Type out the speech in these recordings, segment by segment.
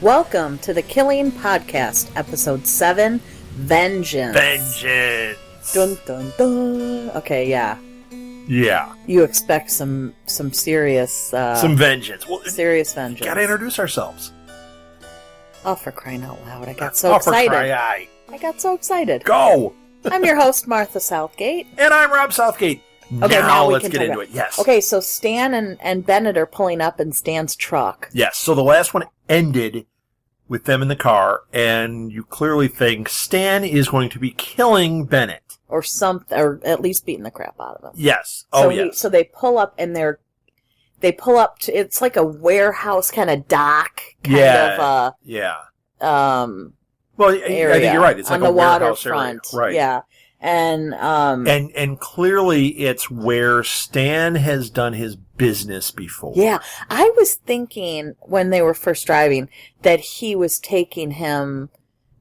Welcome to the Killing Podcast, Episode 7, Vengeance. Vengeance! Dun dun dun. Okay, yeah. Yeah. You expect some serious... some vengeance. Well, serious vengeance. Gotta introduce ourselves. Oh, for crying out loud. I got so excited. For cry-eye. I got so excited. Go! I'm your host, Martha Southgate. And I'm Rob Southgate. Okay, now let's get into it. Yes. Okay, so Stan and Bennett are pulling up in Stan's truck. Yes, so the last one ended with them in the car, and you clearly think Stan is going to be killing Bennett. Or at least beating the crap out of him. Yes. Yes. So they pull up and they pull up to, it's like a warehouse kind of dock kind of well, area I think you're right. It's on like the a warehouse waterfront. area. Right. Yeah. And clearly it's where Stan has done his business before. Yeah. I was thinking when they were first driving that he was taking him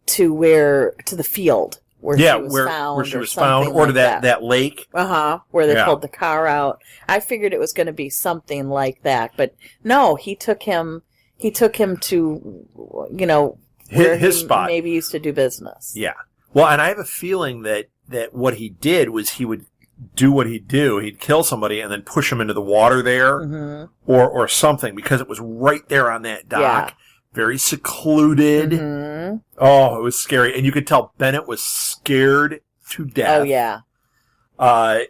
to the field where she was found, or to that lake. Where they pulled the car out. I figured it was going to be something like that, but no, he took him to, where his spot. Maybe used to do business. Yeah. Well, and I have a feeling that what he did was he would do what he'd do. He'd kill somebody and then push him into the water there or something, because it was right there on that dock. Yeah. Very secluded. Mm-hmm. Oh, it was scary. And you could tell Bennett was scared to death. Oh, yeah. And,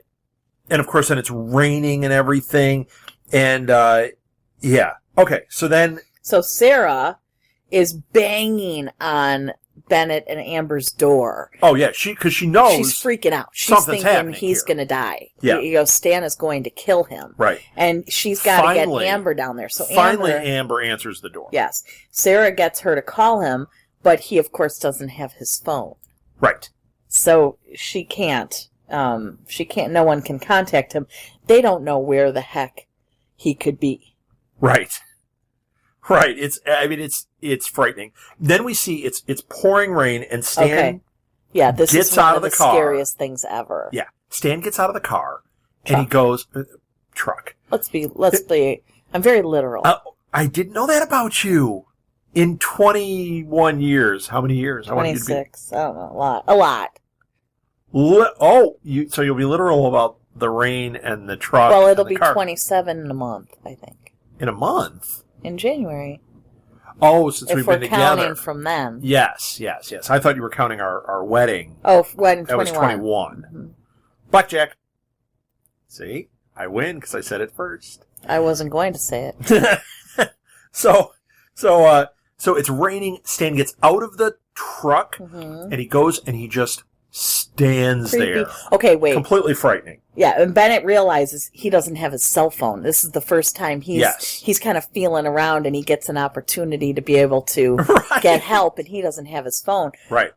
of course, then it's raining and everything. And, yeah. Okay, So Sarah is banging on Bennett and Amber's door. Oh, yeah, because she knows. She's freaking out. She's thinking he's going to die. Yeah. Stan is going to kill him. Right. And she's got to get Amber down there. So Amber answers the door. Yes. Sarah gets her to call him, but he, of course, doesn't have his phone. Right. So she can't, no one can contact him. They don't know where the heck he could be. Right. Right. It's frightening. Then we see it's pouring rain, and Stan this gets is one out of the car. Scariest things ever. Yeah. Stan gets out of the car and he goes truck. Let's be I'm very literal. I didn't know that about you. In 21 years. How many years? 26. I don't know. A lot. So you'll be literal about the rain and the truck. Well, it'll be 27 in a month, I think. In a month? In January. Oh, since we've been together. If we're counting from then. Yes. I thought you were counting our wedding. Oh, wedding 21. That was 21. Mm-hmm. Blackjack. See? I win because I said it first. I wasn't going to say it. So it's raining. Stan gets out of the truck, and he goes and he just stands there. Okay, wait. Completely frightening. Yeah, and Bennett realizes he doesn't have his cell phone. This is the first time he's kind of feeling around, and he gets an opportunity to be able to get help, and he doesn't have his phone. Right.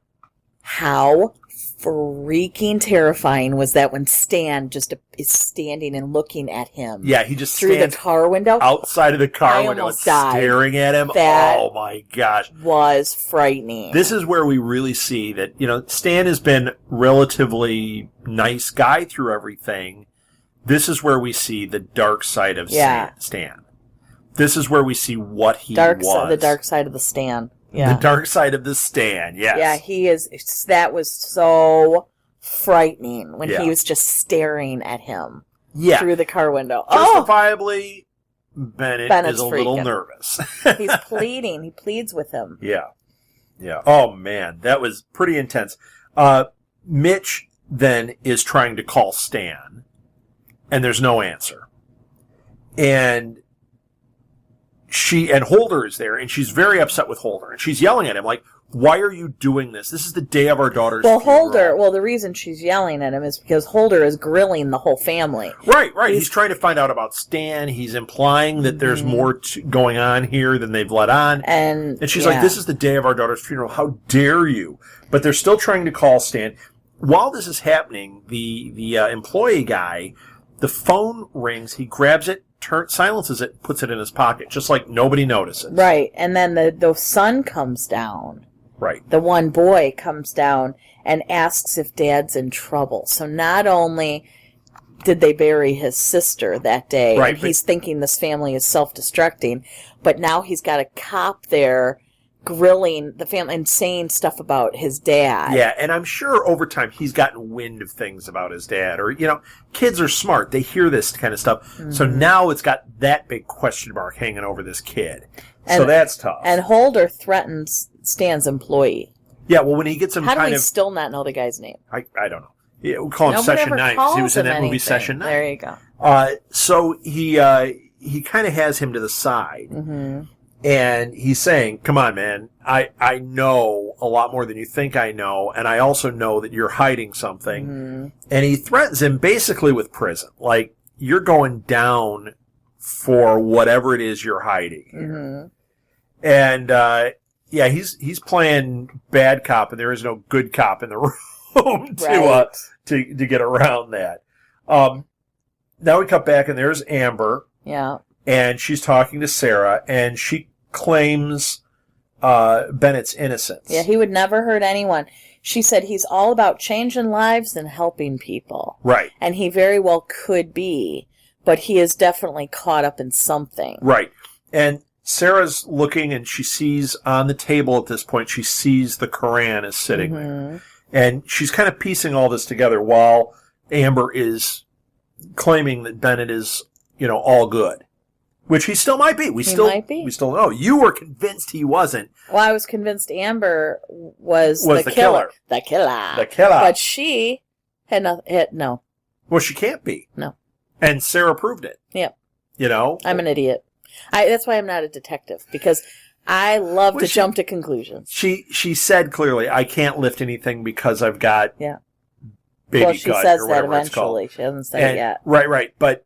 How freaking terrifying was that when Stan just is standing and looking at him? Yeah, he just through the car window. Outside of the car window and staring at him. Oh my gosh. Was frightening. This is where we really see that, Stan has been relatively nice guy through everything. This is where we see the dark side of Stan. This is where we see what he was. The dark side of the Stan. Yeah. The dark side of the Stan, yes. Yeah, he is. That was so frightening when he was just staring at him through the car window. Justifiably, Bennett is a little nervous. He's pleading. He pleads with him. Yeah. Oh, man, that was pretty intense. Mitch then is trying to call Stan, and there's no answer. And Holder is there, and she's very upset with Holder, and she's yelling at him like, "Why are you doing this? This is the day of our daughter's funeral." The reason she's yelling at him is because Holder is grilling the whole family. Right. He's trying to find out about Stan. He's implying that there's more going on here than they've let on. And she's like, "This is the day of our daughter's funeral. How dare you?" But they're still trying to call Stan. While this is happening, the employee guy, the phone rings. He grabs it, silences it, puts it in his pocket, just like nobody notices. Right, and then the son comes down. Right. The one boy comes down and asks if Dad's in trouble. So not only did they bury his sister that day, and he's thinking this family is self-destructing, but now he's got a cop there grilling the family and saying stuff about his dad. Yeah, and I'm sure over time he's gotten wind of things about his dad. Or, kids are smart. They hear this kind of stuff. Mm-hmm. So now it's got that big question mark hanging over this kid. So that's tough. And Holder threatens Stan's employee. Yeah, well, when he gets him How do we still not know the guy's name? I don't know. Yeah, we call him Session 9 because he was in that movie Session 9. There you go. So he kind of has him to the side. Mm-hmm. And he's saying, come on, man, I know a lot more than you think I know, and I also know that you're hiding something. Mm-hmm. And he threatens him basically with prison. Like, you're going down for whatever it is you're hiding. Mm-hmm. And, he's playing bad cop, and there is no good cop in the room to get around that. Now we cut back, and there's Amber. Yeah. And she's talking to Sarah, and she claims Bennett's innocence. Yeah, he would never hurt anyone. She said he's all about changing lives and helping people. Right. And he very well could be, but he is definitely caught up in something. Right. And Sarah's looking, and she sees on the table at this point, she sees the Koran is sitting there. And she's kind of piecing all this together while Amber is claiming that Bennett is, all good. Which he still might be. We still don't know. You were convinced he wasn't. Well, I was convinced Amber was the killer. The killer. But she had no. Well, she can't be. No. And Sarah proved it. Yep. I'm an idiot. That's why I'm not a detective, because I love to jump to conclusions. She said clearly, I can't lift anything because I've got baby gut she says or that whatever it's called. eventually. She hasn't said it yet. Right. But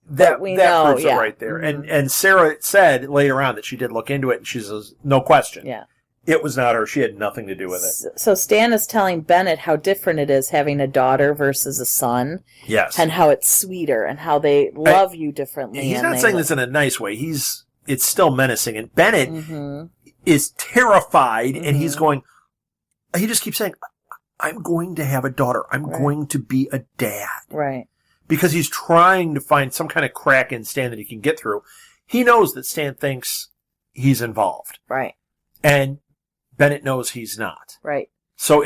that proves it right there. Mm-hmm. And Sarah said later on that she did look into it, and she says, no question. Yeah. It was not her. She had nothing to do with it. So Stan is telling Bennett how different it is having a daughter versus a son. Yes. And how it's sweeter and how they love you differently. He's not saying this in a nice way. It's still menacing. And Bennett is terrified, and he just keeps saying, I'm going to have a daughter. I'm going to be a dad. Right. Because he's trying to find some kind of crack in Stan that he can get through. He knows that Stan thinks he's involved. Right. And Bennett knows he's not. Right. So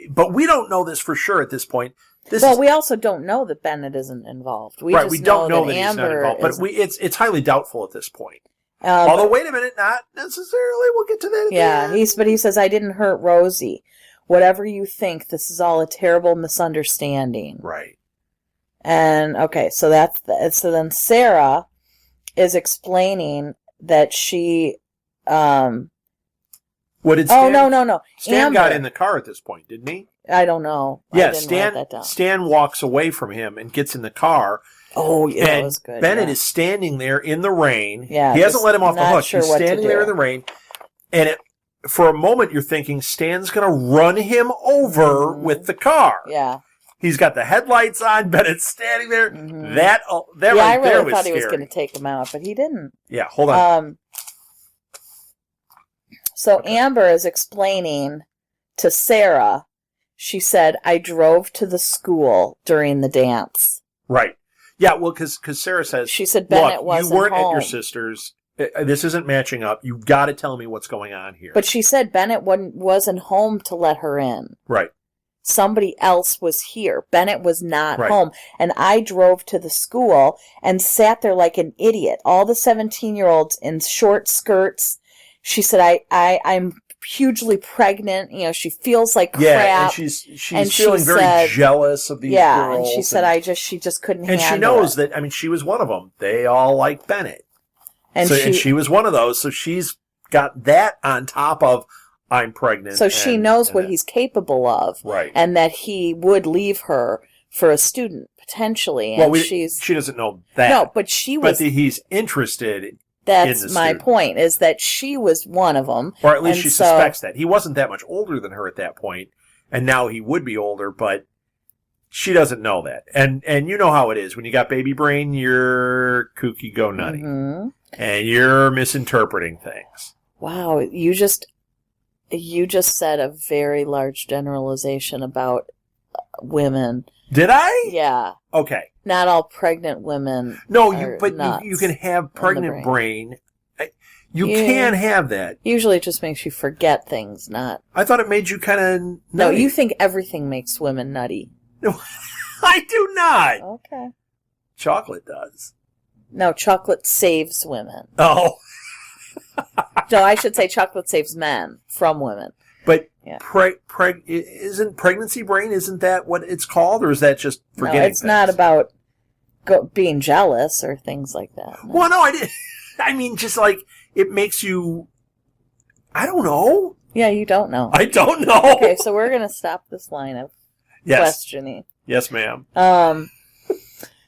but we don't know this for sure at this point. We also don't know that Bennett isn't involved. We don't know that he's not involved. But it's highly doubtful at this point. Although, wait a minute, not necessarily. We'll get to that at the end. But he says, I didn't hurt Rosie. Whatever you think, this is all a terrible misunderstanding. Right. And, okay, so so then Sarah is explaining that she, what did Stan? Oh, no. Stan Amber got in the car at this point, didn't he? I don't know. Yeah, Stan walks away from him and gets in the car. Oh, yeah, that was good. Bennett is standing there in the rain. Yeah. He hasn't let him off the hook. He's standing there in the rain. And for a moment, you're thinking Stan's going to run him over with the car. Yeah. He's got the headlights on. Bennett's standing there. Mm-hmm. That right I really there was thought scary. he was going to take him out, but he didn't. Yeah, hold on. So Amber is explaining to Sarah. She said, I drove to the school during the dance. Right. Yeah, well, because Sarah says, she said Bennett wasn't you weren't home. At your sister's. This isn't matching up. You've got to tell me what's going on here. But she said Bennett wasn't home to let her in. Right. Somebody else was here. Bennett was not home. And I drove to the school and sat there like an idiot. All the 17-year-olds in short skirts. She said, I'm hugely pregnant. She feels like crap. Yeah, and she's feeling very jealous of these girls. Yeah, and she said she just couldn't handle it. And she knows that, she was one of them. They all like Bennett. And she was one of those, so she's got that on top of, I'm pregnant. So she knows what he's capable of. Right. And that he would leave her for a student, potentially. And she doesn't know that. No, but she was. But he's interested. That's my point, is that she was one of them. Or at least she suspects that. He wasn't that much older than her at that point, and now he would be older, but she doesn't know that. And you know how it is. When you got baby brain, you're kooky go nutty. Mm-hmm. And you're misinterpreting things. Wow, you just said a very large generalization about women. Did I? Yeah. Okay. Not all pregnant women. No, but you can have pregnant brain. You can have that. Usually it just makes you forget things, not... I thought it made you kind of nutty. No, you think everything makes women nutty. No, I do not. Okay. Chocolate does. No, chocolate saves women. Oh. No, I should say chocolate saves men from women. But isn't pregnancy brain, isn't that what it's called? Or is that just forgetting No, it's things? not about being jealous or things like that. No. Well, no, I didn't. I mean, just like, it makes you... I don't know. Yeah, you don't know. I don't know. Okay, so we're going to stop this line of questioning. Yes, ma'am.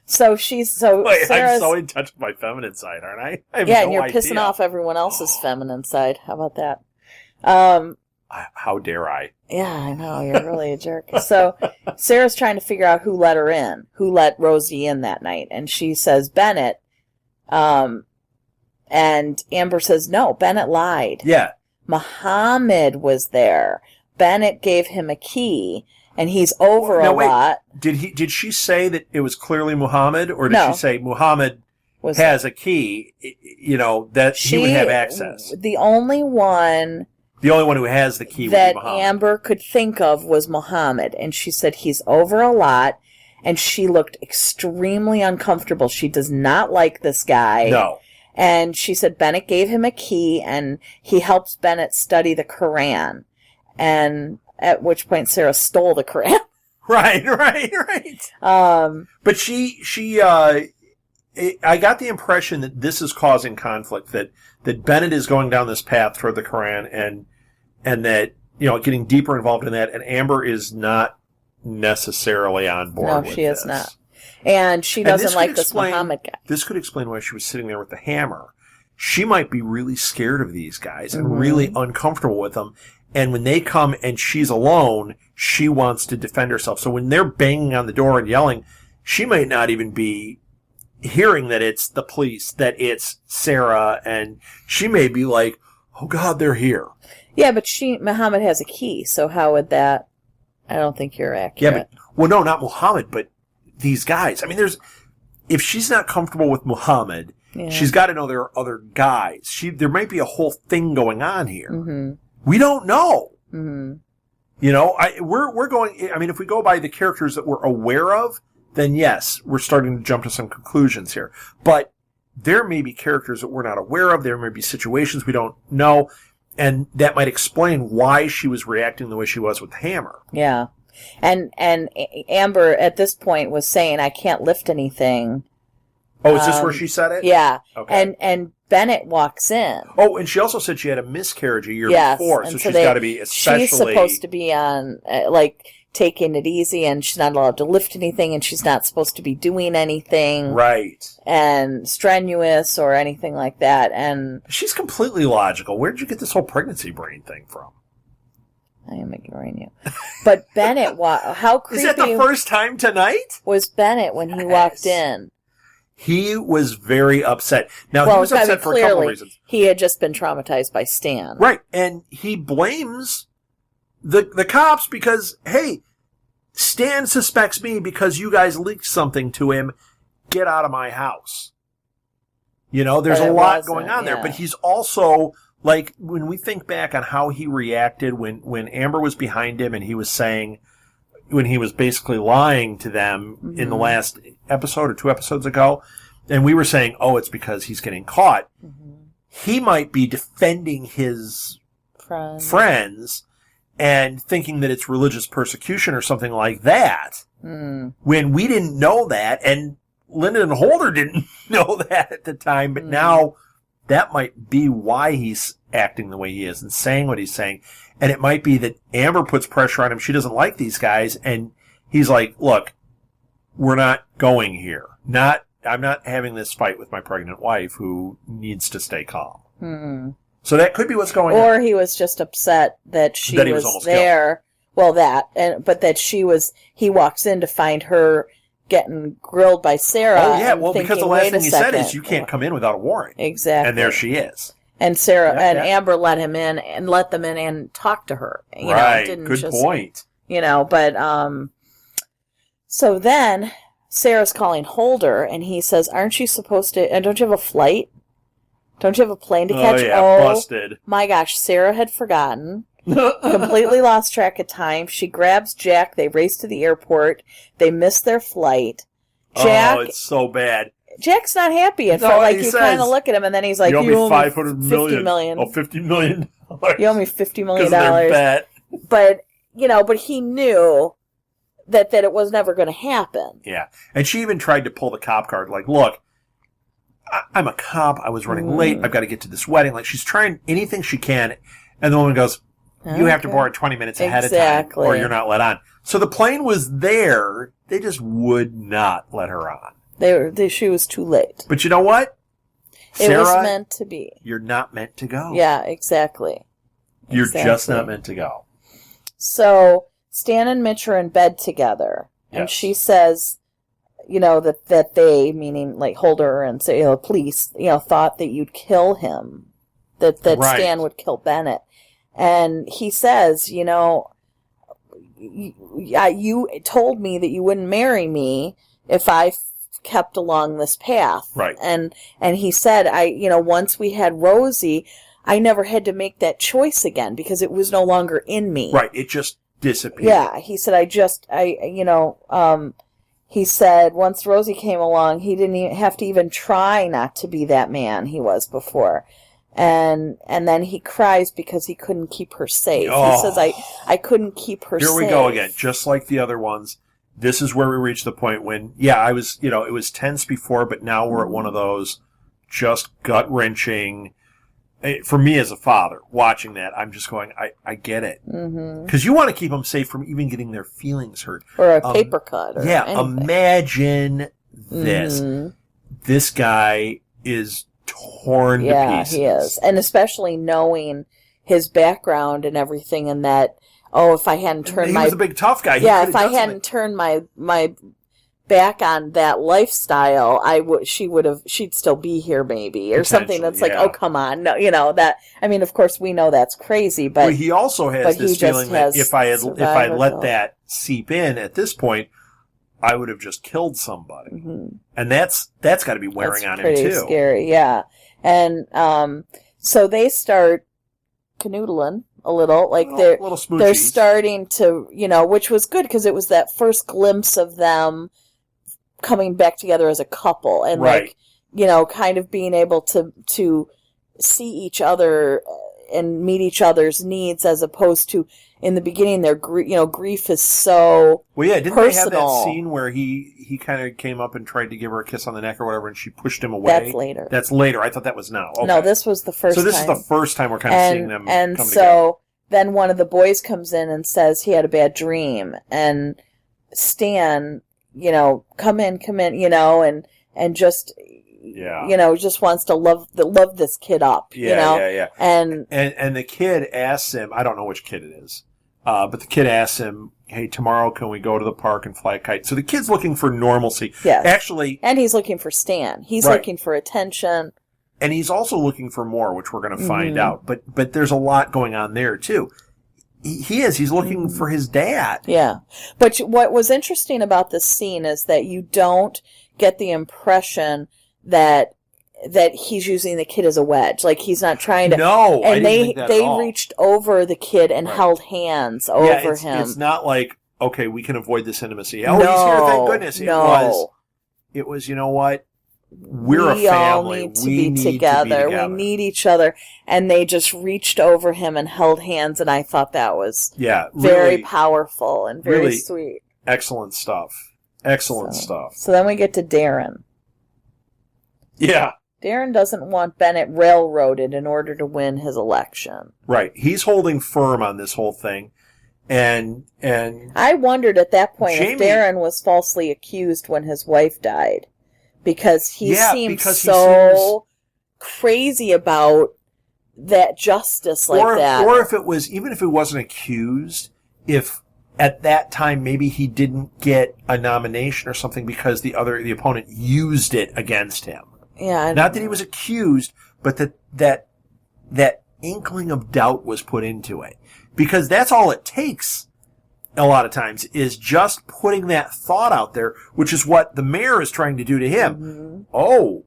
So she's... Wait, I'm so in touch with my feminine side, aren't I? I have and you're pissing off everyone else's feminine side. How about that? How dare I? Yeah, I know. You're really a jerk. So Sarah's trying to figure out who let her in, who let Rosie in that night. And she says Bennett. And Amber says, no, Bennett lied. Yeah. Muhammad was there. Bennett gave him a key, and he's over a lot. Did she say that it was clearly Muhammad, or did she say Muhammad has a key, that he would have access? The only one who has the key that would be Muhammad. Amber could think of was Muhammad, and she said he's over a lot, and she looked extremely uncomfortable. She does not like this guy. No. And she said Bennett gave him a key, and he helps Bennett study the Quran. And at which point Sarah stole the Quran. Right. But I got the impression that this is causing conflict, that Bennett is going down this path toward the Quran, and that, getting deeper involved in that, and Amber is not necessarily on board with this. No, she is not. And she doesn't like this Muhammad guy. This could explain why she was sitting there with the hammer. She might be really scared of these guys and really uncomfortable with them. And when they come and she's alone, she wants to defend herself. So when they're banging on the door and yelling, she might not even be hearing that it's the police, that it's Sarah, and she may be like, oh God, they're here. Yeah, but Muhammad has a key, so how would that... I don't think you're accurate. Yeah, no, not Muhammad, but these guys. I mean, if she's not comfortable with Muhammad, she's got to know there are other guys. There might be a whole thing going on here. Mm-hmm. We don't know. Mm-hmm. We're going. I mean, if we go by the characters that we're aware of, then yes, we're starting to jump to some conclusions here. But there may be characters that we're not aware of. There may be situations we don't know, and that might explain why she was reacting the way she was with the hammer. Yeah. And Amber at this point was saying, I can't lift anything. Oh, is this where she said it? Yeah. Okay. And Bennett walks in. Oh, and she also said she had a miscarriage a year before, so she's got to be especially... She's supposed to be on, taking it easy, and she's not allowed to lift anything, and she's not supposed to be doing anything. Right. And strenuous or anything like that. And she's completely logical. Where did you get this whole pregnancy brain thing from? I am ignoring you. But Bennett, how creepy... Is that the first time tonight? Was Bennett when he walked in. He was very upset. Now, he was upset for a couple of reasons. He had just been traumatized by Stan. Right, and he blames the cops because, hey, Stan suspects me because you guys leaked something to him. Get out of my house. There's a lot going on there. But he's also... Like, when we think back on how he reacted when Amber was behind him and he was saying, when he was basically lying to them in the last episode or 2 episodes ago, and we were saying, oh, it's because he's getting caught, he might be defending his friends and thinking that it's religious persecution or something like that, when we didn't know that, and Lyndon Holder didn't know that at the time, but now... That might be why he's acting the way he is and saying what he's saying. And it might be that Amber puts pressure on him. She doesn't like these guys. And he's like, look, we're not going here. I'm not having this fight with my pregnant wife who needs to stay calm. Mm-hmm. So that could be what's going on. Or he was just upset that she was there. Killed. Well, but that he walks in to find her getting grilled by Sarah. Oh, yeah, because the last thing he said is, you can't come in without a warrant. Exactly. And there she is. And Sarah and Amber let them in and talk to her. Right, good point. But, so then Sarah's calling Holder, and he says, aren't you supposed to, and don't you have a flight? Don't you have a plane to catch? Busted. My gosh, Sarah had forgotten. Completely lost track of time. She grabs Jack. They race to the airport. They miss their flight. Jack, it's so bad. Jack's not happy. At first, like, you kind of look at him, and then he's like, "You owe me $500 million. $50 million. Oh, $50 million. You owe me $50 million." But but he knew that it was never going to happen. Yeah, and she even tried to pull the cop card. Like, look, I'm a cop. I was running late. I've got to get to this wedding. Like, she's trying anything she can, and the woman goes, "You have to board 20 minutes ahead of time, or you're not let on." So the plane was there. They just would not let her on. She was too late. But you know what? It Sarah, was meant to be. You're not meant to go. Yeah, exactly. You're just not meant to go. So Stan and Mitch are in bed together, and she says, that they, meaning like Holder and police, thought that you'd kill him, that Stan would kill Bennett, and he says, you told me that you wouldn't marry me if I kept along this path. Right. And he said, once we had Rosie, I never had to make that choice again because it was no longer in me. Right. It just disappeared. Yeah. He said, he said once Rosie came along, he didn't even have to even try not to be that man he was before. And then he cries because he couldn't keep her safe. Oh. He says, I couldn't keep her safe. Here we go again. Just like the other ones. This is where we reach the point when, I was, it was tense before, but now we're at one of those just gut-wrenching. For me as a father, watching that, I'm just going, I get it. Because you want to keep them safe from even getting their feelings hurt. Or a paper cut. Or anything. Imagine this. This guy is torn to pieces. Yeah, he is. And especially knowing his background and everything, and that, if I hadn't turned he was a big tough guy. If I hadn't turned my back on that lifestyle, she'd still be here maybe, or something that's like, oh, come on. No, that, I mean, of course we know that's crazy, but he also has this feeling that if I let that seep in at this point, I would have just killed somebody. And that's got to be wearing on him too. Pretty scary, yeah. And so they start canoodling a little, like they're starting to, which was good because it was that first glimpse of them coming back together as a couple, and kind of being able to see each other and meet each other's needs, as opposed to in the beginning their grief is so didn't personal. They have that scene where he kind of came up and tried to give her a kiss on the neck or whatever, and she pushed him away? That's later. I thought that was now. Okay. No, this was the first time. So this is the first time we're kind of seeing them and come so together. Then one of the boys comes in and says he had a bad dream, and Stan, come in, and just just wants to love this kid up, Yeah. And the kid asks him, I don't know which kid it is, but the kid asks him, hey, tomorrow can we go to the park and fly a kite? So the kid's looking for normalcy. Yes. Actually. And he's looking for Stan. He's looking for attention. And he's also looking for more, which we're going to find out. But there's a lot going on there, too. He's looking for his dad. Yeah. But what was interesting about this scene is that you don't get the impression that he's using the kid as a wedge. Like, he's not trying to... No, and I didn't think that they at all. Reached over the kid and held hands over him. It's not like, okay, we can avoid this intimacy. Oh, he's here, thank goodness. It was, you know what? We're a family. All need to be together. We need each other. And they just reached over him and held hands, and I thought that was very powerful and very sweet. Excellent stuff. Excellent stuff. So then we get to Darren. Yeah. Darren doesn't want Bennett railroaded in order to win his election. Right. He's holding firm on this whole thing. And I wondered at that point if Darren was falsely accused when his wife died. Because he seemed so crazy about that justice like that. Or if it was, even if it wasn't accused, if at that time maybe he didn't get a nomination or something because the opponent used it against him. Yeah. Not that he was accused, but that inkling of doubt was put into it. Because that's all it takes a lot of times, is just putting that thought out there, which is what the mayor is trying to do to him. Oh,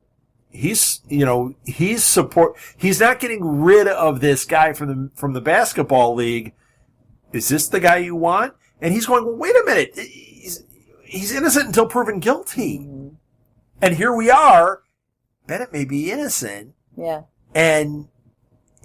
he's not getting rid of this guy from the basketball league. Is this the guy you want? And he's going, well, wait a minute. He's innocent until proven guilty. Mm-hmm. And here we are. Bennett may be innocent. Yeah. And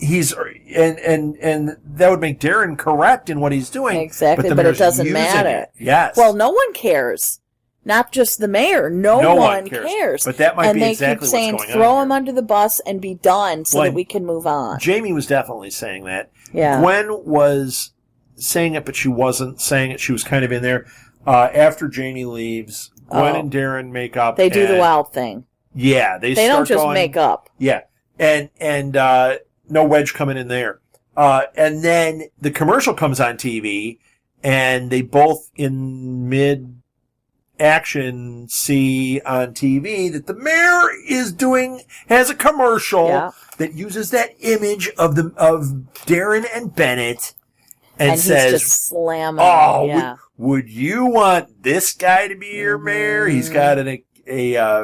and that would make Darren correct in what he's doing. Exactly, but it doesn't matter. Yes. Well, no one cares. Not just the mayor. No one cares. But that might be exactly what's going on. And they keep saying, throw him under the bus and be done so that we can move on. Jamie was definitely saying that. Yeah. Gwen was saying it, but she wasn't saying it. She was kind of in there. After Jamie leaves, Gwen and Darren make up. They do the wild thing. Yeah. They don't just make up. Yeah. And no Wedge coming in there. And then the commercial comes on TV, and they both in mid-action see on TV that the mayor has a commercial that uses that image of Darren and Bennett and says, he's just slamming would you want this guy to be your mayor? He's got a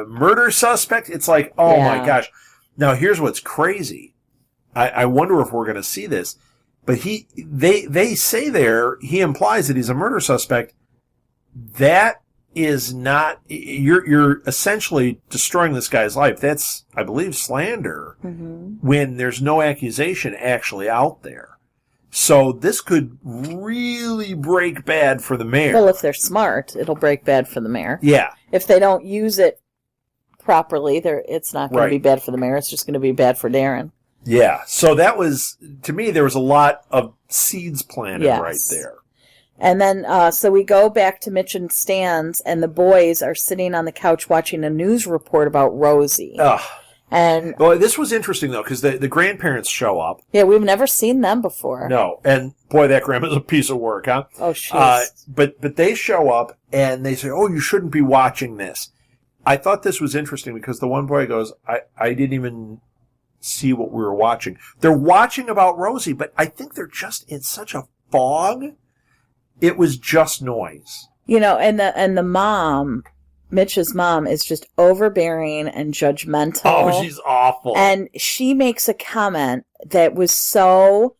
murder suspect. It's like, my gosh. Now, here's what's crazy. I wonder if we're going to see this. But they say there, he implies that he's a murder suspect. That is not, you're essentially destroying this guy's life. That's, I believe, slander when there's no accusation actually out there. So this could really break bad for the mayor. Well, if they're smart, it'll break bad for the mayor. Yeah. If they don't use it properly, it's not going to be bad for the mayor. It's just going to be bad for Darren. Yeah. So that was, to me, there was a lot of seeds planted right there. And then, so we go back to Mitch and Stan's, and the boys are sitting on the couch watching a news report about Rosie. And well, this was interesting, though, because the grandparents show up. Yeah, we've never seen them before. No. And, boy, that grandma's a piece of work, huh? Oh, she's... But they show up, and they say, oh, you shouldn't be watching this. I thought this was interesting, because the one boy goes, I didn't even see what we were watching. They're watching about Rosie, but I think they're just in such a fog. It was just noise. And the mom... Mitch's mom is just overbearing and judgmental. Oh, she's awful. And she makes a comment that was so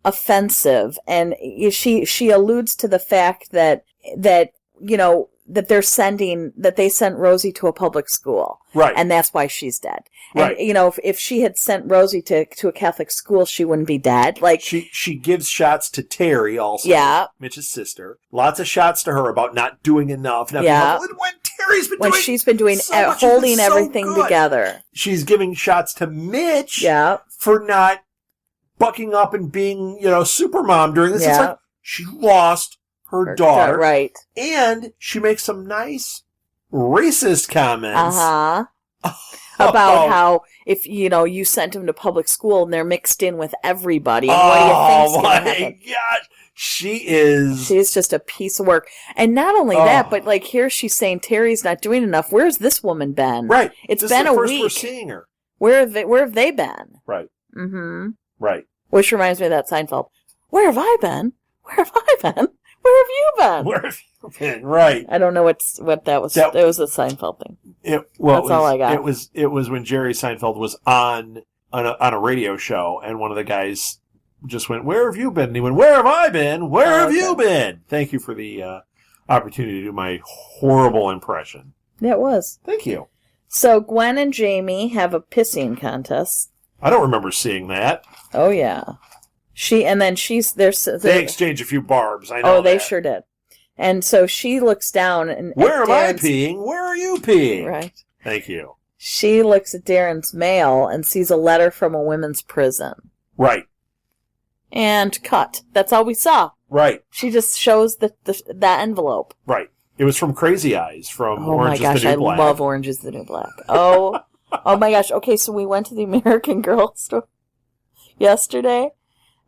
offensive, and she alludes to the fact that they sent Rosie to a public school. Right. And that's why she's dead. Right. And, if she had sent Rosie to a Catholic school, she wouldn't be dead. Like she gives shots to Terry also. Yeah. Mitch's sister. Lots of shots to her about not doing enough. When Terry's been doing she's been doing so holding everything together. She's giving shots to Mitch for not bucking up and being, super mom during this. Yeah. It's like she lost her daughter. Right. And she makes some nice racist comments. About how if you sent them to public school and they're mixed in with everybody, and what do you think's going to happen? Oh my gosh, she's just a piece of work. And not only that, but like here she's saying Terry's not doing enough. Where's this woman been? Right, it's been a week. We're seeing her. Where have they been? Right. Mm-hmm. Right. Which reminds me of that Seinfeld. Where have I been? Where have I been? Where have you been? Where have you been? Right. I don't know what that was. It was a Seinfeld thing. That's all I got. It was when Jerry Seinfeld was on a radio show, and one of the guys just went, "Where have you been?" And he went, "Where have I been? Where have you been?" Thank you for the opportunity to do my horrible impression. It was. Thank you. So Gwen and Jamie have a pissing contest. I don't remember seeing that. Oh yeah. They exchange a few barbs. I know. Oh, they sure did. And so she looks down and where am I peeing? Where are you peeing? Right. Thank you. She looks at Darren's mail and sees a letter from a women's prison. Right. And cut. That's all we saw. Right. She just shows that envelope. Right. It was from Crazy Eyes from Orange is the New Black. Oh my gosh, I love Orange is the New Black. Oh, oh my gosh. Okay, so we went to the American Girl store yesterday.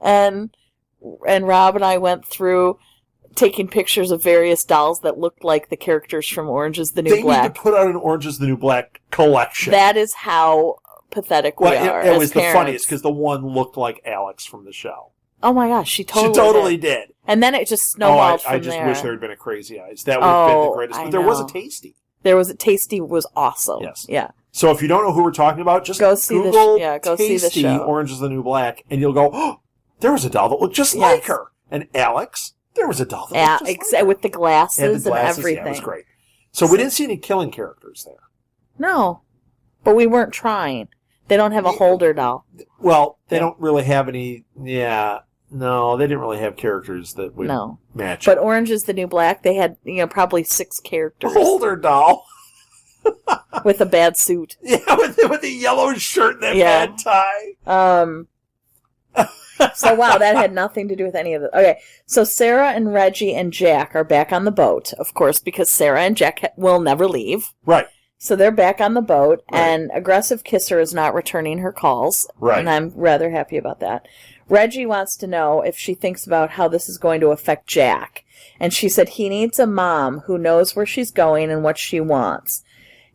And Rob and I went through taking pictures of various dolls that looked like the characters from Orange is the New Black. They need to put out an Orange is the New Black collection. That is how pathetic we are. It was parents. The funniest because the one looked like Alex from the show. Oh my gosh, she totally did. And then it just snowballed from there. I just wish there had been a Crazy Eyes. That would have been the greatest. But there was a Tasty. Tasty was awesome. Yes. Yeah. So if you don't know who we're talking about, just go see Google go Tasty, see the show. Orange is the New Black, and you'll go, oh, there was a doll that looked just like her. And Alex, there was a doll that looked just like her. With the glasses and everything. Yeah, it was great. So we didn't see any killing characters there. No. But we weren't trying. They don't have a holder doll. Well, they don't really have any, no, they didn't really have characters that would match. But Orange is the New Black, they had, probably 6 characters. Holder doll. With a bad suit. Yeah, with the yellow shirt and that bad tie. So, wow, that had nothing to do with any of it. Okay, so Sarah and Reggie and Jack are back on the boat, of course, because Sarah and Jack will never leave. Right. So they're back on the boat, and Aggressive Kisser is not returning her calls. Right. And I'm rather happy about that. Reggie wants to know if she thinks about how this is going to affect Jack. And she said he needs a mom who knows where she's going and what she wants.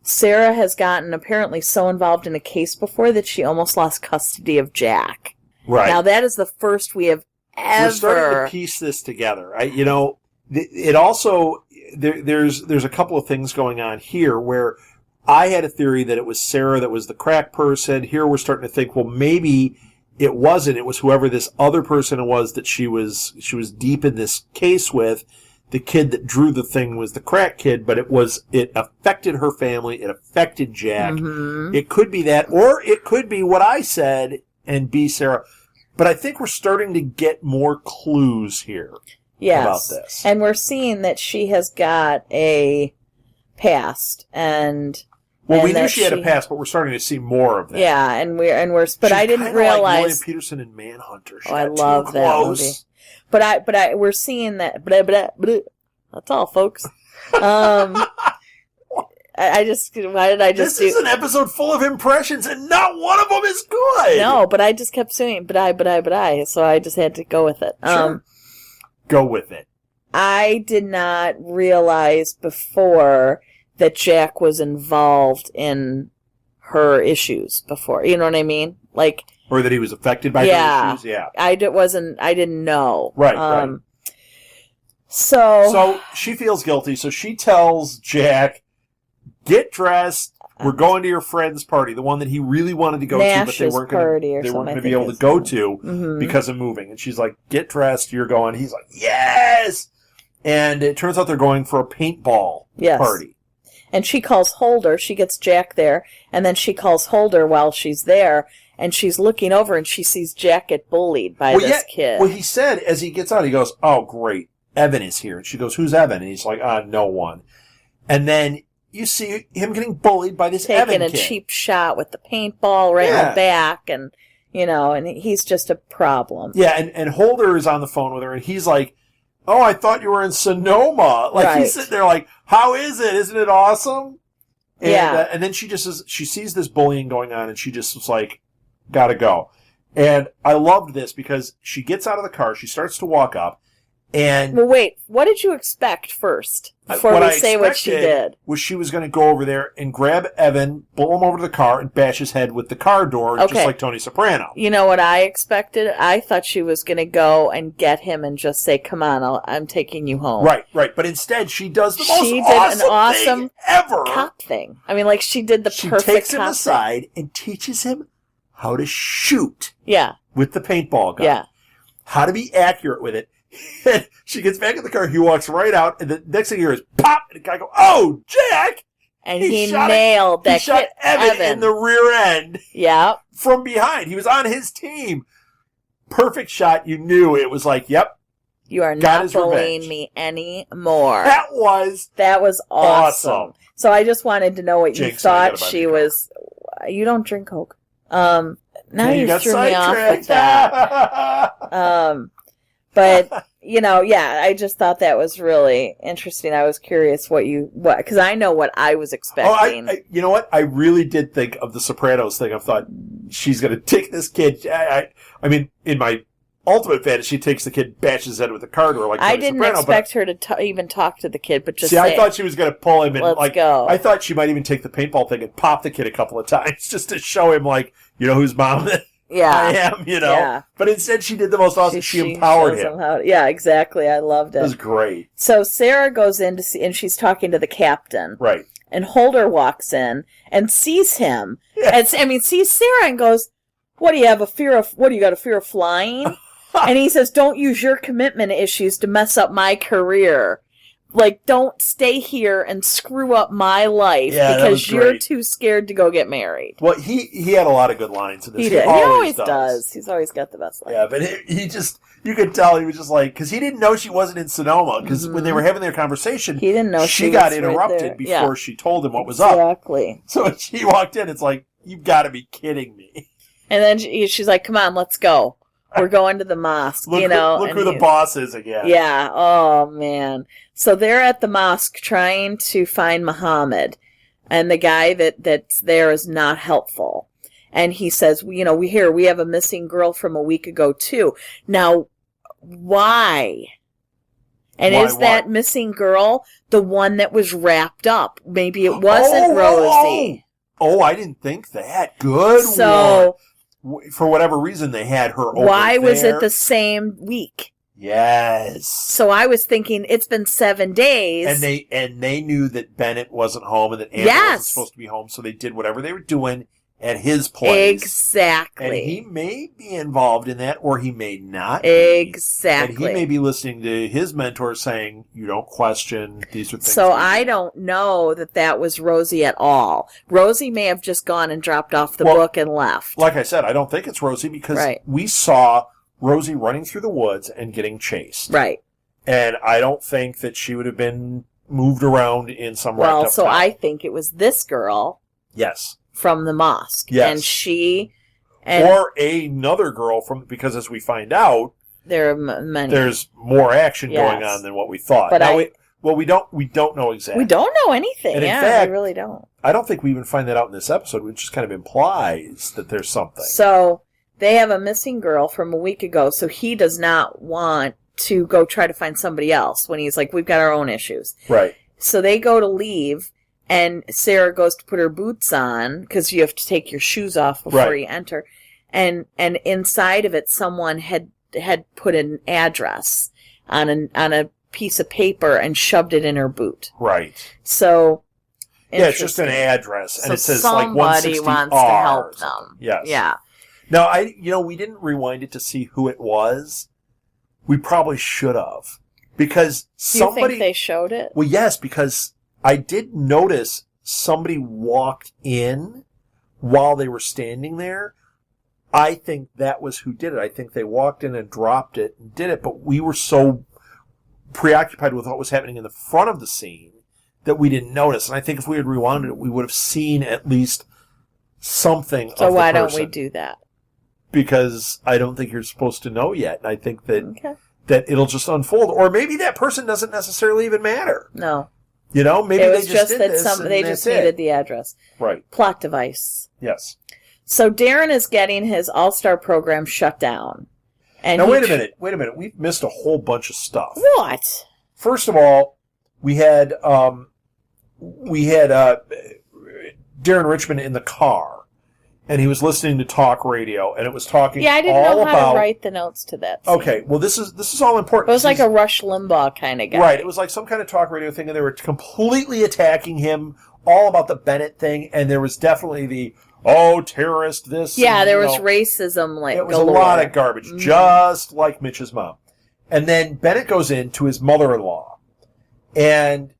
Sarah has gotten apparently so involved in a case before that she almost lost custody of Jack. Right. Now, that is the first we have ever... We're starting to piece this together. It also... There's a couple of things going on here where I had a theory that it was Sarah that was the crack person. Here we're starting to think, well, maybe it wasn't. It was whoever this other person was that she was deep in this case with. The kid that drew the thing was the crack kid, but it affected her family. It affected Jack. Mm-hmm. It could be that, or it could be what I said and be Sarah. But I think we're starting to get more clues here about this. And we're seeing that she has got a past, and we knew she had a past, but we're starting to see more of that. Yeah, and but I didn't realize like William Peterson in Manhunter. I love that movie. But we're seeing that. That's all, folks. This is an episode full of impressions, and not one of them is good. No, but I just kept saying, but I, so I just had to go with it. Sure. Go with it. I did not realize before that Jack was involved in her issues before. You know what I mean? Or that he was affected by her issues? Yeah. I didn't know. Right. So she feels guilty, so she tells Jack, get dressed. We're going to your friend's party, the one that he really wanted to go to, but they weren't going to be able to go to because of moving. And she's like, get dressed, you're going. He's like, yes! And it turns out they're going for a paintball party. And she calls Holder. She gets Jack there, and then she calls Holder while she's there, and she's looking over, and she sees Jack get bullied by this kid. Well, he said, as he gets out, he goes, oh, great, Evan is here. And she goes, who's Evan? And he's like, no one. And then you see him getting bullied by this Evan kid. Taking a cheap shot with the paintball right in the back, and, and he's just a problem. Yeah, and Holder is on the phone with her, and he's like, oh, I thought you were in Sonoma. He's sitting there like, how is it? Isn't it awesome? And, and then she sees this bullying going on, and she just was like, gotta go. And I loved this because she gets out of the car, she starts to walk up, and... Well, wait, what did you expect first? Before we say what she did. Was she was going to go over there and grab Evan, pull him over to the car, and bash his head with the car door, just like Tony Soprano. You know what I expected? I thought she was going to go and get him and just say, come on, I'm taking you home. Right. But instead, she does the most awesome thing ever. Cop thing. I mean, she did the perfect cop thing. She takes him aside and teaches him how to shoot. Yeah. With the paintball gun. Yeah. How to be accurate with it. She gets back in the car, he walks right out, and the next thing you hear is pop, and the guy goes, oh, Jack! And he nailed that. He shot Evan in the rear end. Yeah. From behind. He was on his team. Perfect shot. You knew it was like, yep. You are not bullying me anymore. That was awesome. So I just wanted to know what you thought she was. You don't drink Coke. Now you threw me off with that. But, I just thought that was really interesting. I was curious because I know what I was expecting. You know what? I really did think of the Sopranos thing. I thought she's going to take this kid. I mean, in my ultimate fantasy, she takes the kid, bashes his head with a car door like Tony I didn't Soprano, expect her to even talk to the kid, but just I thought she was going to pull him and let's go. I thought she might even take the paintball thing and pop the kid a couple of times just to show him, whose mom I am, Yeah. But instead, she did the most awesome. She empowered him. Yeah, exactly. I loved it. It was great. So Sarah goes in to see, and she's talking to the captain. Right. and Holder walks in and sees him. Yeah. Sees Sarah and goes, what do you got a fear of flying? And he says, don't use your commitment issues to mess up my career. Like, don't stay here and screw up my life because you're too scared to go get married. Well, he had a lot of good lines in this. He did. He always does. He's always got the best lines. Yeah, but you could tell he was just like, because he didn't know she wasn't in Sonoma, because when they were having their conversation, he didn't know she got interrupted before she told him what was up. Exactly. So when she walked in, it's like, you've got to be kidding me. And then she's like, come on, let's go. We're going to the mosque, Look who the boss is again. Yeah. Oh, man. So they're at the mosque trying to find Muhammad, and the guy that's there is not helpful. And he says, we have a missing girl from a week ago, too. Now, why? And is that missing girl the one that was wrapped up? Maybe it wasn't Rosie. Oh, I didn't think that. Good one. For whatever reason, they had her over Why was it the same week? Yes. So I was thinking it's been 7 days. And they knew that Bennett wasn't home and that Amber wasn't supposed to be home, so they did whatever they were doing at his place. Exactly. And he may be involved in that, or he may not Exactly. And he may be listening to his mentor saying, you don't question, these are things. So I don't know that was Rosie at all. Rosie may have just gone and dropped off the book and left. Like I said, I don't think it's Rosie because we saw Rosie running through the woods and getting chased. Right. And I don't think that she would have been moved around in some wrapped up so towel. I think it was this girl. Yes. From the mosque. Yes. And or another girl because as we find out, there are many. There's more action going on than what we thought. But we don't know exactly. We don't know anything. And in fact, we really don't. I don't think we even find that out in this episode, which just kind of implies that there's something. So they have a missing girl from a week ago, so he does not want to go try to find somebody else when he's like, we've got our own issues. Right. So they go to leave. And Sarah goes to put her boots on because you have to take your shoes off before you enter. And inside of it, someone had put an address on a piece of paper and shoved it in her boot. Right. So it's just an address, and it says like 160 somebody wants to help them. Yes. Yeah. Now we didn't rewind it to see who it was. We probably should have because somebody. You think they showed it? Well, yes, because I did notice somebody walked in while they were standing there. I think that was who did it. I think they walked in and dropped it and did it, but we were so preoccupied with what was happening in the front of the scene that we didn't notice. And I think if we had rewound it, we would have seen at least something of the person. So why don't we do that? Because I don't think you're supposed to know yet. And I think that it'll just unfold. Or maybe that person doesn't necessarily even matter. No. Maybe it was they just did that this they just needed the address. Right. Plot device. Yes. So Darren is getting his All-Star program shut down. And now wait a minute. We've missed a whole bunch of stuff. What? First of all, we had Darren Richmond in the car. And he was listening to talk radio, and it was talking. Yeah, I didn't know how to write the notes to that scene. Okay, well, this is all important. It was like a Rush Limbaugh kind of guy, right? It was like some kind of talk radio thing, and they were completely attacking him, all about the Bennett thing, and there was definitely the terrorist this. Yeah, there was racism like it was galore. A lot of garbage, just like Mitch's mom. And then Bennett goes in to his mother-in-law, and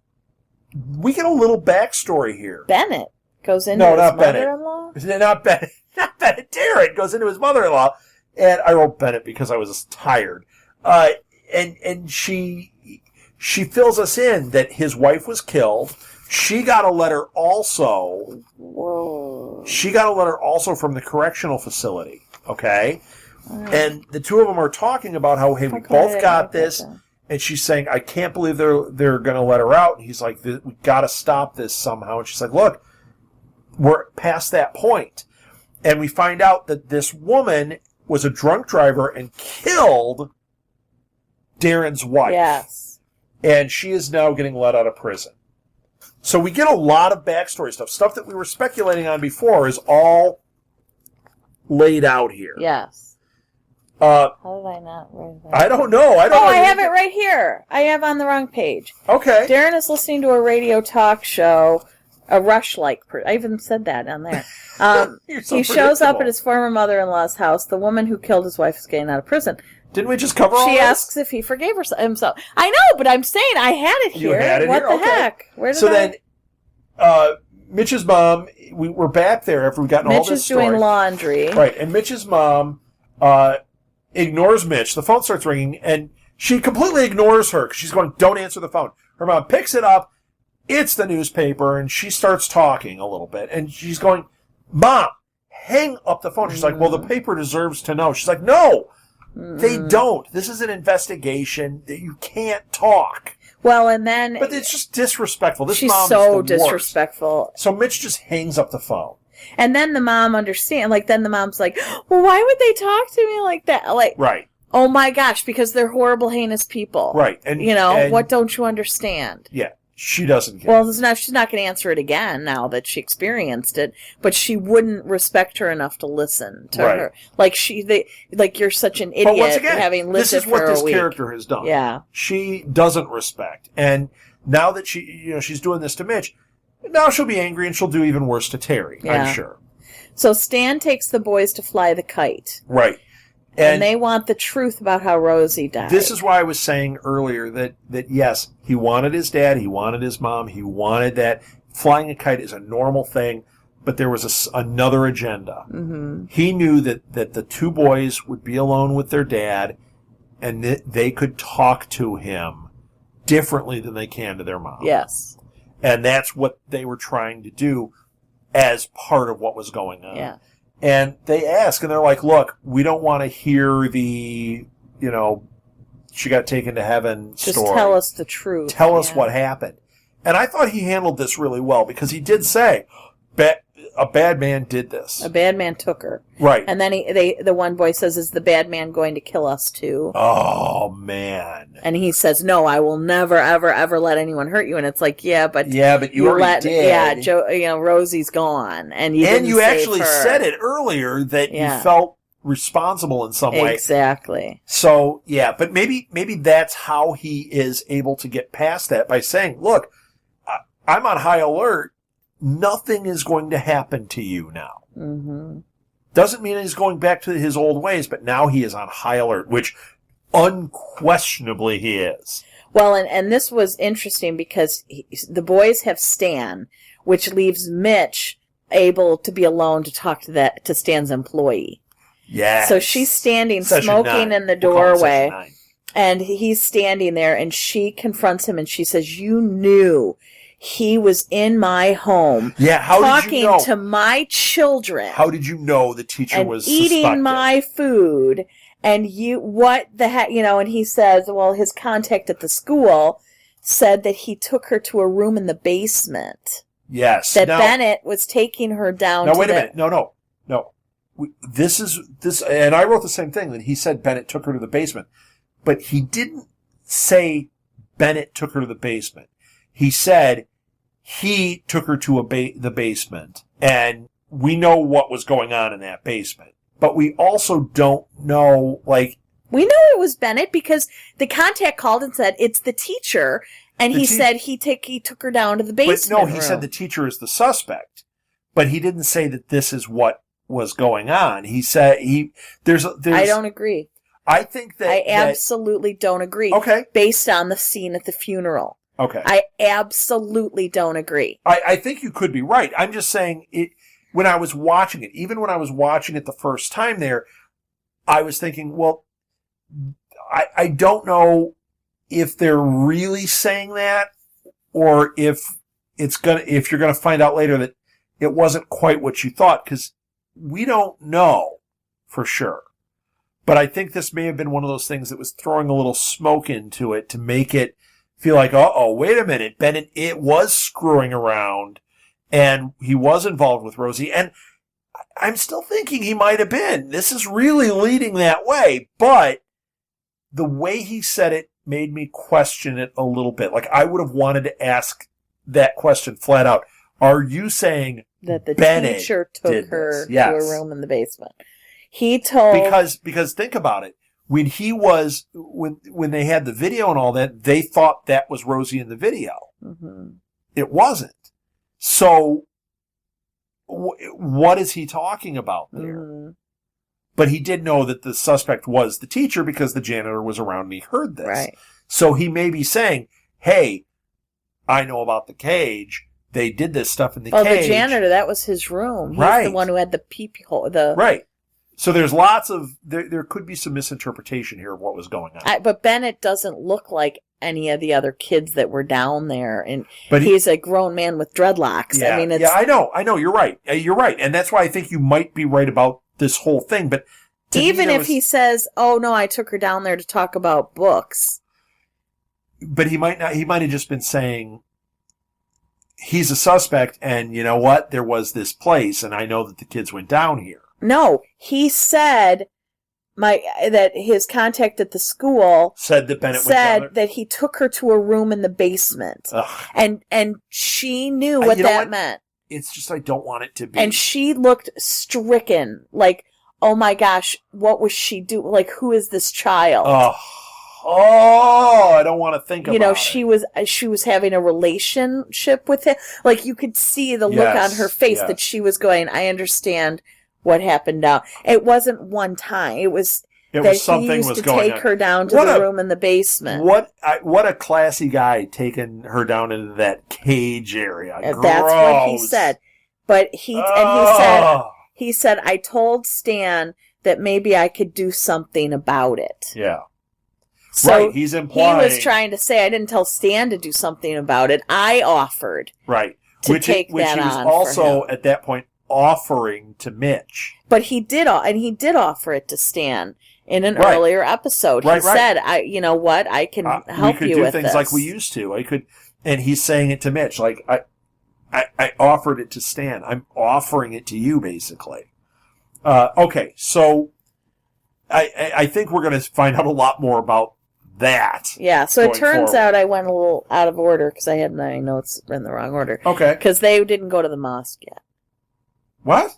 we get a little backstory here. Bennett goes into his mother-in-law? Not Bennett. Not Bennett. Darren goes into his mother-in-law. And I wrote Bennett because I was tired. And she fills us in that his wife was killed. She got a letter also. Whoa. She got a letter also from the correctional facility. Okay? And the two of them are talking about how, hey, we both got this. And she's saying, I can't believe they're going to let her out. And he's like, we got to stop this somehow. And she's like, look, we're past that point. And we find out that this woman was a drunk driver and killed Darren's wife. Yes. And she is now getting let out of prison. So we get a lot of backstory stuff. Stuff that we were speculating on before is all laid out here. Yes. How did I not write that? I don't know. I have it right here. I have on the wrong page. Okay. Darren is listening to a radio talk show A Rush-like person. I even said that on there. He shows up at his former mother-in-law's house. The woman who killed his wife is getting out of prison. Didn't we just cover all this? She asks if he forgave himself. I know, but I'm saying I had it here. You had it what here? the heck? Where did then, Mitch's mom, we're back there after we've gotten all this story. Mitch is doing laundry. Right, and Mitch's mom ignores Mitch. The phone starts ringing, and she completely ignores her because she's going, don't answer the phone. Her mom picks it up. It's the newspaper, and she starts talking a little bit. And she's going, Mom, hang up the phone. She's like, well, the paper deserves to know. She's like, no, they don't. This is an investigation. You can't talk. Well, and then... But it's just disrespectful. This she's mom so is the disrespectful. Worst. So Mitch just hangs up the phone. And then the mom understands. Like, then the mom's like, well, why would they talk to me like that? Like, right. Oh, my gosh, because they're horrible, heinous people. Right. And what don't you understand? Yeah. She doesn't get it. Well, she's not going to answer it again now that she experienced it, but she wouldn't respect her enough to listen to her. Like you're such an idiot but once again, having lived this is what this character has done. Yeah. She doesn't respect. And now that she's doing this to Mitch, now she'll be angry and she'll do even worse to Terry, I'm sure. So Stan takes the boys to fly the kite. Right. And they want the truth about how Rosie died. This is why I was saying earlier that yes, he wanted his dad, he wanted his mom, he wanted that. Flying a kite is a normal thing, but there was another agenda. Mm-hmm. He knew that the two boys would be alone with their dad, and they could talk to him differently than they can to their mom. Yes. And that's what they were trying to do as part of what was going on. Yeah. And they ask, and they're like, look, we don't want to hear the, she got taken to heaven Just story. Tell us the truth. Tell us what happened. And I thought he handled this really well, because he did say, a bad man did this. A bad man took her. Right. And then the one boy says, is the bad man going to kill us too? Oh, man. And he says, no, I will never, ever, ever let anyone hurt you. And it's like, but you already did. Yeah, Joe, Rosie's gone. And you actually said it earlier that you felt responsible in some way. Exactly. So, but maybe that's how he is able to get past that, by saying, look, I'm on high alert. Nothing is going to happen to you now. Mm-hmm. Doesn't mean he's going back to his old ways, but now he is on high alert, which unquestionably he is. Well, and this was interesting because the boys have Stan, which leaves Mitch able to be alone to talk to Stan's employee. Yes. So she's standing smoking in the doorway, and he's standing there, and she confronts him, and she says, you knew he was in my home. Yeah, how talking did you know? To my children. How did you know the teacher was eating suspected? My food? And what the heck, and he says, well, his contact at the school said that he took her to a room in the basement. Yes. That Bennett was taking her down to wait a minute. No. This, and I wrote the same thing, that he said Bennett took her to the basement. But he didn't say Bennett took her to the basement. He said he took her to the basement, and we know what was going on in that basement. But we also don't know, we know it was Bennett because the contact called and said, it's the teacher, and he said he took her down to the basement. But no, he said the teacher is the suspect. But he didn't say that this is what was going on. He said there's I don't agree. I think that... I absolutely don't agree. Okay. Based on the scene at the funeral. Okay. I absolutely don't agree. I think you could be right. I'm just saying, when I was watching it, even when I was watching it the first time there, I was thinking, well, I don't know if they're really saying that, or if you're gonna find out later that it wasn't quite what you thought, because we don't know for sure. But I think this may have been one of those things that was throwing a little smoke into it to make it feel like, wait a minute, Bennett, it was screwing around, and he was involved with Rosie, and I'm still thinking he might have been. This is really leading that way, but the way he said it made me question it a little bit. Like, I would have wanted to ask that question flat out. Are you saying that the Bennett teacher took her yes. to a room in the basement? He told... Because think about it. When they had the video and all that, they thought that was Rosie in the video. Mm-hmm. It wasn't. So, what is he talking about there? Mm-hmm. But he did know that the suspect was the teacher because the janitor was around and he heard this. Right. So he may be saying, hey, I know about the cage. They did this stuff in the cage. Oh, the janitor, that was his room. He's the one who had the peepee hole. Right. So there's lots of... There could be some misinterpretation here of what was going on. But Bennett doesn't look like any of the other kids that were down there. But he's a grown man with dreadlocks. Yeah, I mean, it's... Yeah, I know. You're right. You're right. And that's why I think you might be right about this whole thing. But even if he says, oh, no, I took her down there to talk about books. But he might not. He might have just been saying... He's a suspect, and you know what? There was this place, and I know that the kids went down here. No, he said that his contact at the school said that Bennett went down there? That he took her to a room in the basement, and she knew what that meant. It's just I don't want it to be. And she looked stricken, like, oh my gosh, what was she doing? Like, who is this child? Oh, I don't want to think about it. She was having a relationship with him. Like, you could see the look on her face that she was going, I understand what happened now. It wasn't one time. It was something he used to take her down to the room in the basement. What a classy guy taking her down into that cage area. That's what he said. But he said, I told Stan that maybe I could do something about it. Yeah. So right, he's implying... He was trying to say, I didn't tell Stan to do something about it. I offered to take that on. Which he was also, at that point, offering to Mitch. But he did offer it to Stan in an earlier episode. He said, you know what, I can help you with this. We could do things like we used to. And he's saying it to Mitch, like, I offered it to Stan. I'm offering it to you, basically. Okay, so I think we're going to find out a lot more about that. Yeah, so it turns out I went a little out of order because I had my notes in the wrong order. Okay. Because they didn't go to the mosque yet. What?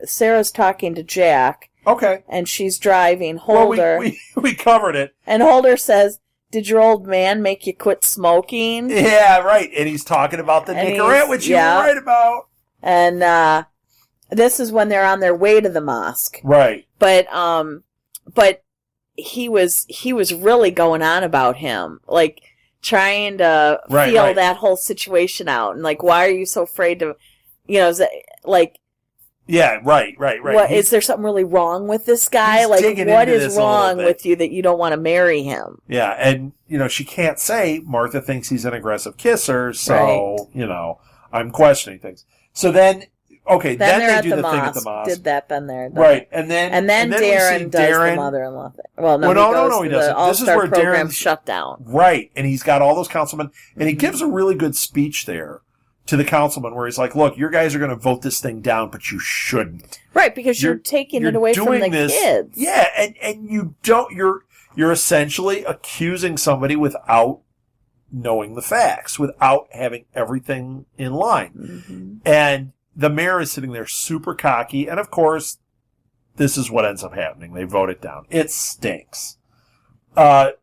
Sarah's talking to Jack. Okay. And she's driving. Holder. Well, we covered it. And Holder says, did your old man make you quit smoking? Yeah, right. And he's talking about the Nicorette, which you were right about. And this is when they're on their way to the mosque. Right. But he was really going on about him, like trying to feel that whole situation out, and like, why are you so afraid to, is it, like, yeah, right. What is there something really wrong with this guy? Like, what is wrong with you that you don't want to marry him? Yeah, and she can't say Martha thinks he's an aggressive kisser, so I'm questioning things. So then. Okay, then they do the thing at the mosque. Did that been there? Right, and then Darren does the mother-in-law thing. Well, no, he doesn't. This is where Darren's shut down. Right, and he's got all those councilmen, and he gives a really good speech there to the councilman where he's like, "Look, your guys are going to vote this thing down, but you shouldn't." Right, because you're taking it away from the kids. Yeah, and you don't. You're essentially accusing somebody without knowing the facts, without having everything in line, and. The mayor is sitting there super cocky, and of course, this is what ends up happening. They vote it down. It stinks. And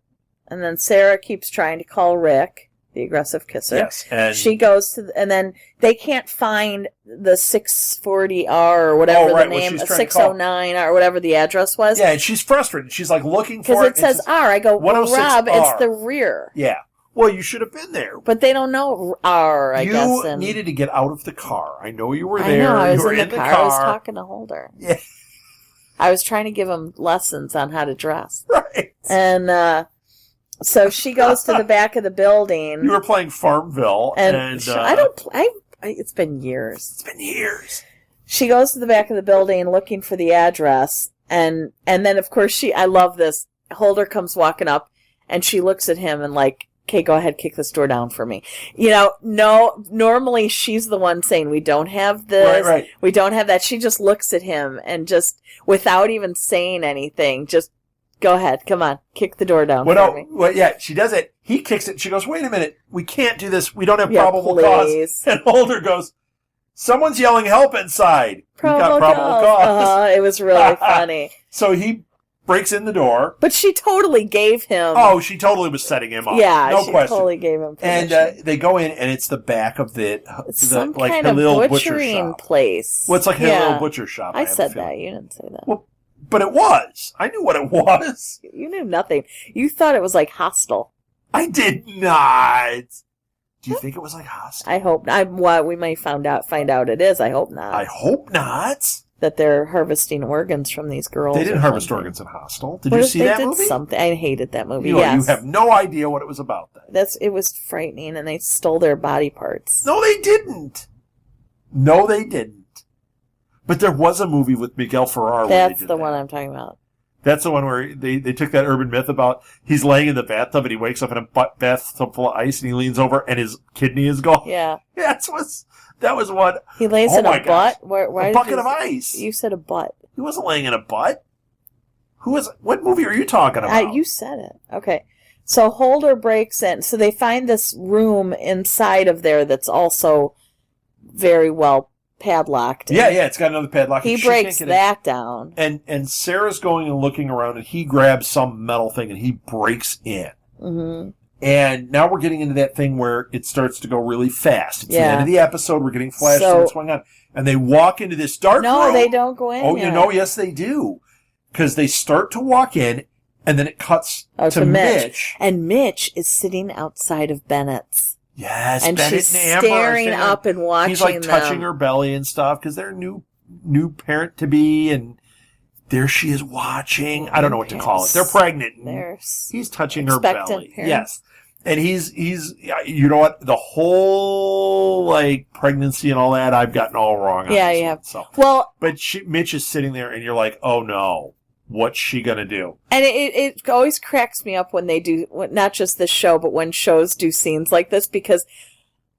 then Sarah keeps trying to call Rick, the aggressive kisser. Yes, and she goes and then they can't find the 640R or whatever the name, 609R or whatever the address was. Yeah, and she's frustrated. She's like looking for it. Because it says R. I go, well, Rob, it's the rear. Yeah. Well, you should have been there. But they don't know R, I guess. You needed to get out of the car. I know you were there. I know, I was you were in the car. I was talking to Holder. Yeah. I was trying to give him lessons on how to dress. Right. And so she goes to the back of the building. You were playing Farmville. And it's been years. It's been years. She goes to the back of the building looking for the address. And then, of course, I love this. Holder comes walking up, and she looks at him and like, okay, go ahead, kick this door down for me. No, normally she's the one saying, we don't have this, we don't have that. She just looks at him and just, without even saying anything, just, go ahead, come on, kick the door down for me. Well, yeah, she does it. He kicks it. She goes, wait a minute, we can't do this. We don't have probable cause. And Holder goes, someone's yelling help inside. Probable cause. It was really funny. So he breaks in the door. But she totally gave him... Oh, she totally was setting him up. Yeah, no she question. Totally gave him permission. And they go in, and it's the back of some like kind a of little butchering butcher shop. place. Well, it's like a little butcher shop. I said that. You didn't say that. Well, but it was. I knew what it was. You knew nothing. You thought it was like Hostel. I did not. Do you think it was like Hostel? I hope not. We may find out it is. I hope not. I hope not. That they're harvesting organs from these girls. They didn't harvest organs in Hostel. Did you see that movie? Something. I hated that movie. You have no idea what it was about then. It was frightening, and they stole their body parts. No, they didn't. No, they didn't. But there was a movie with Miguel Ferrer. That's the one I'm talking about. That's the one where they took that urban myth about he's laying in the bathtub and he wakes up in a bathtub full of ice and he leans over and his kidney is gone. Yeah. That was what. He lays in a butt? Why a bucket of ice. You said a butt. He wasn't laying in a butt. What movie are you talking about? You said it. Okay. So Holder breaks in. So they find this room inside of there that's also very well padlocked. Yeah, it's got another padlock. He breaks that down. And Sarah's going and looking around, and he grabs some metal thing, and he breaks in. Mm-hmm. And now we're getting into that thing where it starts to go really fast. It's the end of the episode. We're getting flashed to what's going on. And they walk into this dark room. No, they don't go in yet. Yes, they do. Because they start to walk in, and then it cuts to Mitch. And Mitch is sitting outside of Bennett's. Yes, and Bennett she's staring up and watching He's like them. touching her belly and stuff because they're new parent to be, and there she is watching. I don't know what to call it. They're pregnant. He's touching her belly. Parents. Yes, and he's you know what, the whole like pregnancy and all that I've gotten all wrong. Yeah, you have. So well, but Mitch is sitting there, and you're like, oh no. What's she going to do? And it always cracks me up when they do, not just this show, but when shows do scenes like this, because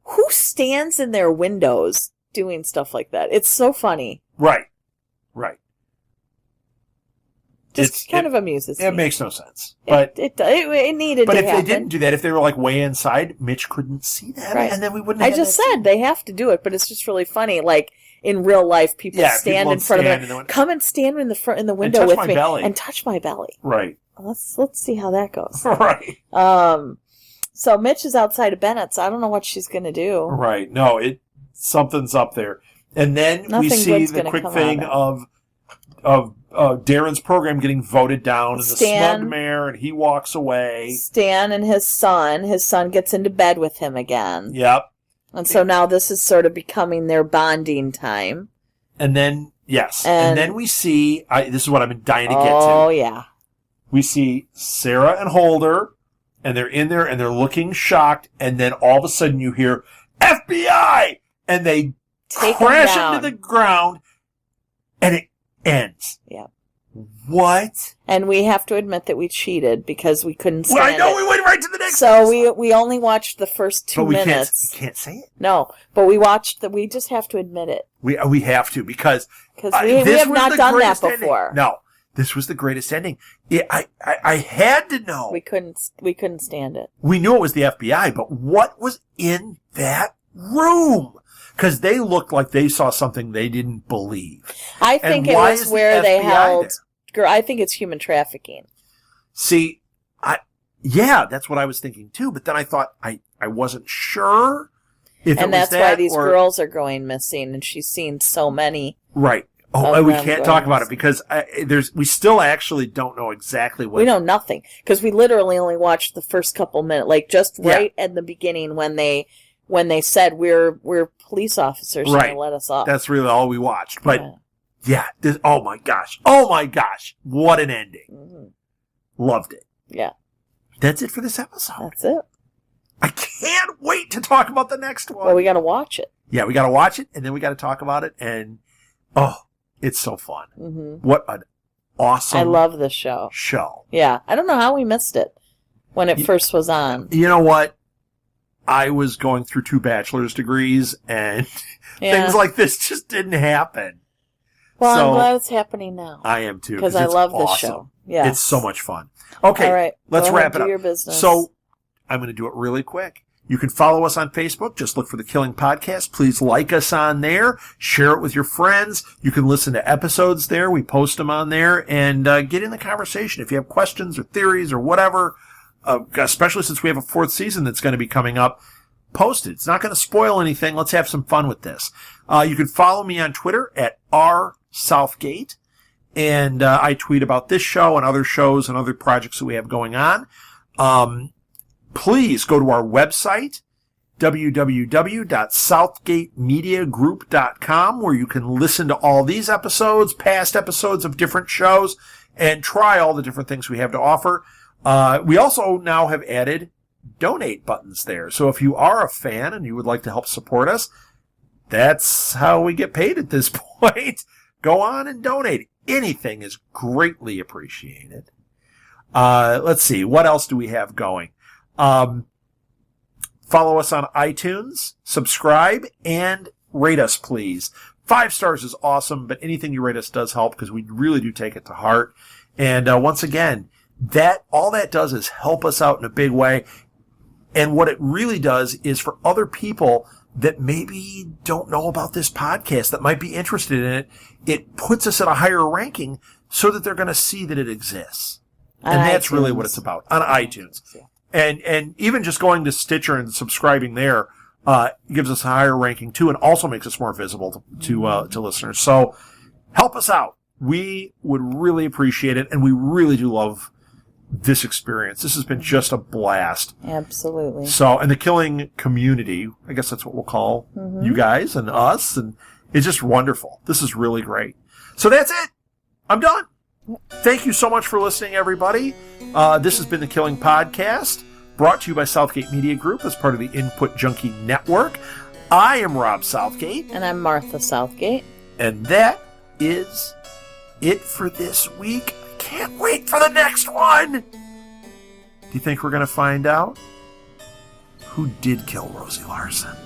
who stands in their windows doing stuff like that? It's so funny. Right. Just kind of amuses me. It makes no sense. But it needed to happen. But if they didn't do that, if they were like way inside, Mitch couldn't see them, right. And then we wouldn't have I just said they have to do it, but it's just really funny. Like, in real life, people stand in front of them. Come and stand in the window with me and touch my belly. Right. Let's see how that goes. Right. So Mitch is outside of Bennett's. I don't know what she's going to do. Right. No, something's up there. And then we see the quick thing of Darren's program getting voted down, and the smug mayor, and he walks away. Stan and his son gets into bed with him again. Yep. And so now this is sort of becoming their bonding time. And then, yes. And then we see, this is what I've been dying to get to. Oh, yeah. We see Sarah and Holder, and they're in there, and they're looking shocked, and then all of a sudden you hear, FBI! And they crash into the ground, and it ends. Yeah. What? And we have to admit that we cheated because we couldn't stand it. Well, I know, we went right to the next episode. We only watched the first 2 minutes. We can't say it. No, but we just have to admit it. We have to because we have not done that before. Ending. No, this was the greatest ending. I had to know. We couldn't stand it. We knew it was the FBI, but what was in that room? Because they looked like they saw something they didn't believe. I think it was where they held... I think it's human trafficking. See, that's what I was thinking too, but then I thought I wasn't sure if it was that. And that's why these girls are going missing, and she's seen so many. Right. Oh, and we can't talk about it because we still actually don't know exactly what. We know nothing because we literally only watched the first couple minutes, like just right at the beginning when they said we're police officers, right? And let us off. That's really all we watched, but. Yeah. Oh my gosh. What an ending. Mm-hmm. Loved it. Yeah. That's it for this episode. That's it. I can't wait to talk about the next one. Well, we got to watch it. Yeah, we got to watch it, and then we got to talk about it, and it's so fun. Mm-hmm. What an awesome... I love this show. Yeah. I don't know how we missed it when it first was on. You know what? I was going through 2 bachelor's degrees, and things like this just didn't happen. Well, I'm glad it's happening now. I am too. Because I love this show. Yeah. It's so much fun. Okay. All right. Let's wrap it up. Your business. So, I'm going to do it really quick. You can follow us on Facebook. Just look for The Killing Podcast. Please like us on there. Share it with your friends. You can listen to episodes there. We post them on there, and get in the conversation. If you have questions or theories or whatever, especially since we have a 4th season that's going to be coming up, post it. It's not going to spoil anything. Let's have some fun with this. You can follow me on Twitter at rsouthgate, and I tweet about this show and other shows and other projects that we have going on. Please go to our website, www.southgatemediagroup.com, where you can listen to all these episodes, past episodes of different shows, and try all the different things we have to offer. We also now have added donate buttons there. So if you are a fan and you would like to help support us, that's how we get paid at this point. Go on and donate. Anything is greatly appreciated. Let's see. What else do we have going? Follow us on iTunes, subscribe, and rate us, please. 5 stars is awesome, but anything you rate us does help because we really do take it to heart. And once again, all that does is help us out in a big way. And what it really does is for other people that maybe don't know about this podcast, that might be interested in it, it puts us at a higher ranking so that they're going to see that it exists. And that's really what it's about, on iTunes. Yeah. And even just going to Stitcher and subscribing there gives us a higher ranking too, and also makes us more visible to listeners. So help us out. We would really appreciate it, and we really do love this experience. This has been just a blast. Absolutely. So, and the Killing community, I guess that's what we'll call you guys and us, and it's just wonderful. This is really great. So that's it. I'm done. Thank you so much for listening, everybody. This has been The Killing Podcast, brought to you by Southgate Media Group as part of the Input Junkie Network. I am Rob Southgate. And I'm Martha Southgate. And that is it for this week. I can't wait for the next one. Do you think we're going to find out who did kill Rosie Larson?